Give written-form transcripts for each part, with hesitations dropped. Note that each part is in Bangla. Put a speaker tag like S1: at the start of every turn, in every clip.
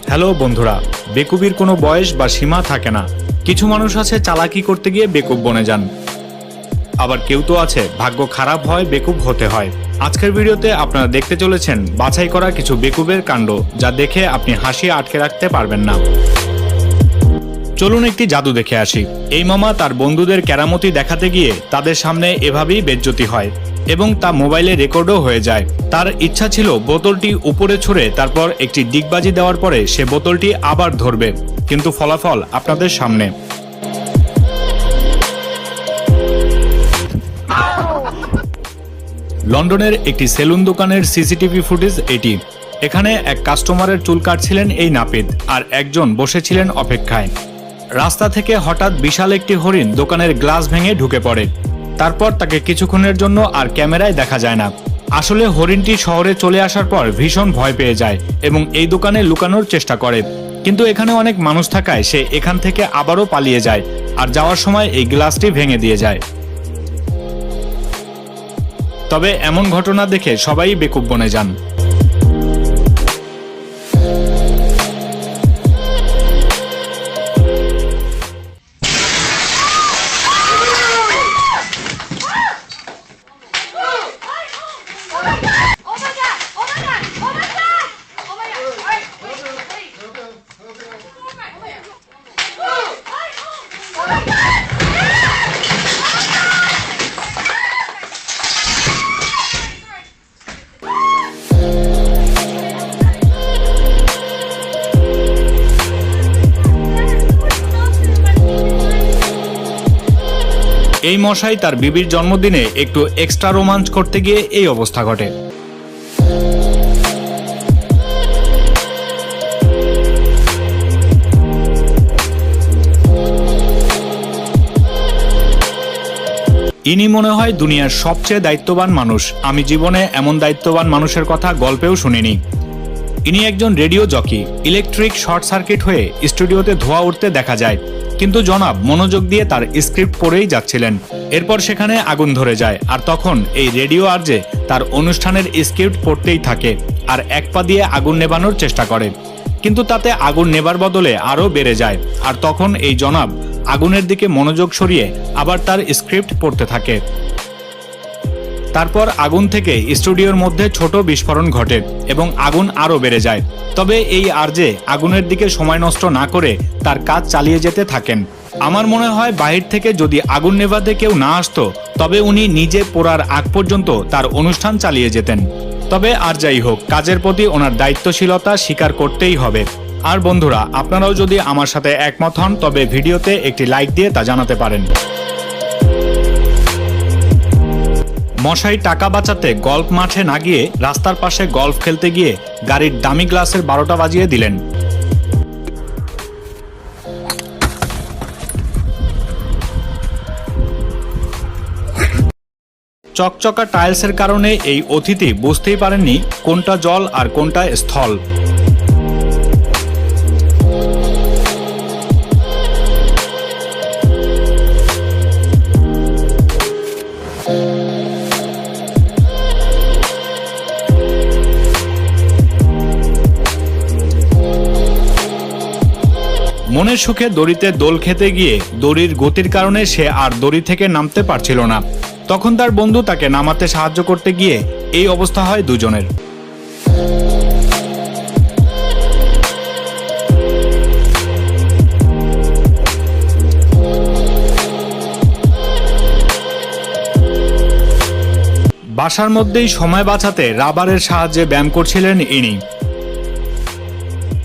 S1: হ্যালো বন্ধুরা, বেকুবির কোনো বয়স বা সীমা থাকে না। কিছু মানুষ আছে চালাকি করতে গিয়ে বেকুব বনে যান, আবার কেউ তো আছে ভাগ্য খারাপ হয় বেকুব হতে হয়। আজকের ভিডিওতে আপনারা দেখতে চলেছেন বাছাই করা কিছু বেকুবের কাণ্ড, যা দেখে আপনি হাসি আটকে রাখতে পারবেন না। চলুন একটি জাদু দেখে আসি। এই মামা তার বন্ধুদের কেরামতি দেখাতে গিয়ে তাদের সামনে এভাবেই বেজ্জতি হয় এবং তা মোবাইলে রেকর্ডও হয়ে যায়। তার ইচ্ছা ছিল বোতলটি উপরে ছুঁড়ে তারপর একটি ডিগবাজি দেওয়ার পরে সে বোতলটি আবার ধরবে, কিন্তু ফলাফল আপনাদের সামনে। লন্ডনের একটি সেলুন দোকানের সিসিটিভি ফুটেজ এটি। এখানে এক কাস্টমারের চুল কাটছিলেন এই নাপিত, আর একজন বসেছিলেন অপেক্ষায়। রাস্তা থেকে হঠাৎ বিশাল একটি হরিণ দোকানের গ্লাস ভেঙে ঢুকে পড়ে। তারপর তাকে কিছুক্ষণের জন্য আর ক্যামেরায় দেখা যায় না। আসলে হরিণটি শহরে চলে আসার পর ভীষণ ভয় পেয়ে যায় এবং এই দোকানে লুকানোর চেষ্টা করে, কিন্তু এখানে অনেক মানুষ থাকায় সে এখান থেকে আবারও পালিয়ে যায় আর যাওয়ার সময় এই গ্লাসটি ভেঙে দিয়ে যায়। তবে এমন ঘটনা দেখে সবাই বেকুব বনে যান। এই মশাই তার বিবির জন্মদিনে একটু এক্সট্রা রোমাঞ্চ করতে গিয়ে এই অবস্থা ঘটে। ইনি মনে হয় দুনিয়ার সবচেয়ে দায়িত্ববান মানুষ। আমি জীবনে এমন দায়িত্ববান মানুষের কথা গল্পেও শুনিনি। ইনি একজন radio jockey. Electric short circuit হয়ে স্টুডিওতে ধোঁয়া উঠতে দেখা যায়, কিন্তু জনাব মনোযোগ দিয়ে তার স্ক্রিপ্ট পড়েই যাচ্ছিলেন। এরপর সেখানে আগুন ধরে যায়, আর তখন এই রেডিও আরজে তার অনুষ্ঠানের স্ক্রিপ্ট পড়তেই থাকে আর এক পা দিয়ে আগুন নেভানোর চেষ্টা করে, কিন্তু তাতে আগুন নেবার বদলে আরও বেড়ে যায়। আর তখন এই জনাব আগুনের দিকে মনোযোগ সরিয়ে আবার তার স্ক্রিপ্ট পড়তে থাকে। তারপর আগুন থেকে স্টুডিওর মধ্যে ছোট বিস্ফোরণ ঘটে এবং আগুন আরও বেড়ে যায়। তবে এই আরজে আগুনের দিকে সময় নষ্ট না করে তার কাজ চালিয়ে যেতে থাকেন। আমার মনে হয় বাহির থেকে যদি আগুন নেভাতে কেউ না আসতো, তবে উনি নিজে পোড়ার আগ পর্যন্ত তার অনুষ্ঠান চালিয়ে যেতেন। তবে আর যাই হোক, কাজের প্রতি ওনার দায়িত্বশীলতা স্বীকার করতেই হবে। আর বন্ধুরা, আপনারাও যদি আমার সাথে একমত হন তবে ভিডিওতে একটি লাইক দিয়ে তা জানাতে পারেন। মশাই টাকা বাঁচাতে গল্ফ মাঠে না গিয়ে রাস্তার পাশে গল্ফ খেলতে গিয়ে গাড়ির দামি গ্লাসের 12টা বাজিয়ে দিলেন। চকচকা টাইলসের কারণে এই অতিথি বুঝতেই পারেননি কোনটা জল আর কোনটা স্থল। মনের সুখে দড়িতে দোল খেতে গিয়ে দড়ির গতির কারণে সে আর দড়ি থেকে নামতে পারছিল না। তখন তার বন্ধু তাকে নামাতে সাহায্য করতে গিয়ে এই অবস্থা হয় দুজনের। বাসার মধ্যেই সময় বাঁচাতে রাবারের সাহায্যে ব্যায়াম করছিলেন ইনি।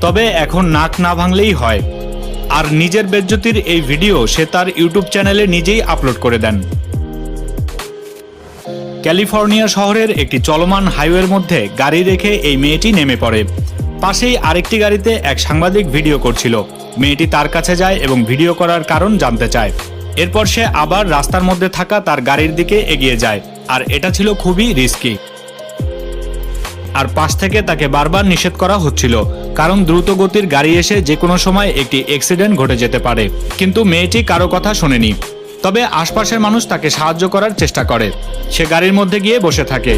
S1: তবে এখন নাক না ভাঙলেই হয়। আর নিজের বেজ্জতির এই ভিডিও সে তার ইউটিউব চ্যানেলে নিজেই আপলোড করে দেন। ক্যালিফোর্নিয়া শহরের একটি চলমান হাইওয়ের মধ্যে গাড়ি রেখে এই মেয়েটি নেমে পড়ে। পাশেই আরেকটি গাড়িতে এক সাংবাদিক ভিডিও করছিল। মেয়েটি তার কাছে যায় এবং ভিডিও করার কারণ জানতে চায়। এরপর সে আবার রাস্তার মধ্যে থাকা তার গাড়ির দিকে এগিয়ে যায়, আর এটা ছিল খুবই রিস্কি। আর পাশ থেকে তাকে বারবার নিষেধ করা হচ্ছিল, কারণ দ্রুত গতির গাড়ি এসে যে কোনো সময় একটি অ্যাক্সিডেন্ট ঘটে যেতে পারে। কিন্তু মেয়েটি কারো কথা শোনেনি। তবে আশপাশের মানুষ তাকে সাহায্য করার চেষ্টা করে। সে গাড়ির মধ্যে গিয়ে বসে থাকে।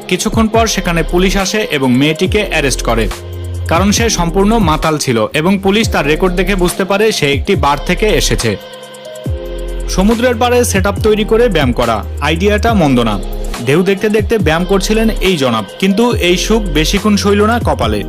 S1: কিছুক্ষণ পর সেখানে পুলিশ আসে এবং মেয়েটিকে অ্যারেস্ট করে, কারণ সে সম্পূর্ণ মাতাল ছিল এবং পুলিশ তার রেকর্ড দেখে বুঝতে পারে সে একটি বার থেকে এসেছে। সমুদ্রের পাড়ে সেটআপ তৈরি করে ব্যায়াম করা আইডিয়াটা মন্দ না। ঢেউ দেখতে দেখতে ব্যায়াম করছিলেন এই জনাব, কিন্তু এই সুখ বেশিক্ষণ সইল না কপালে।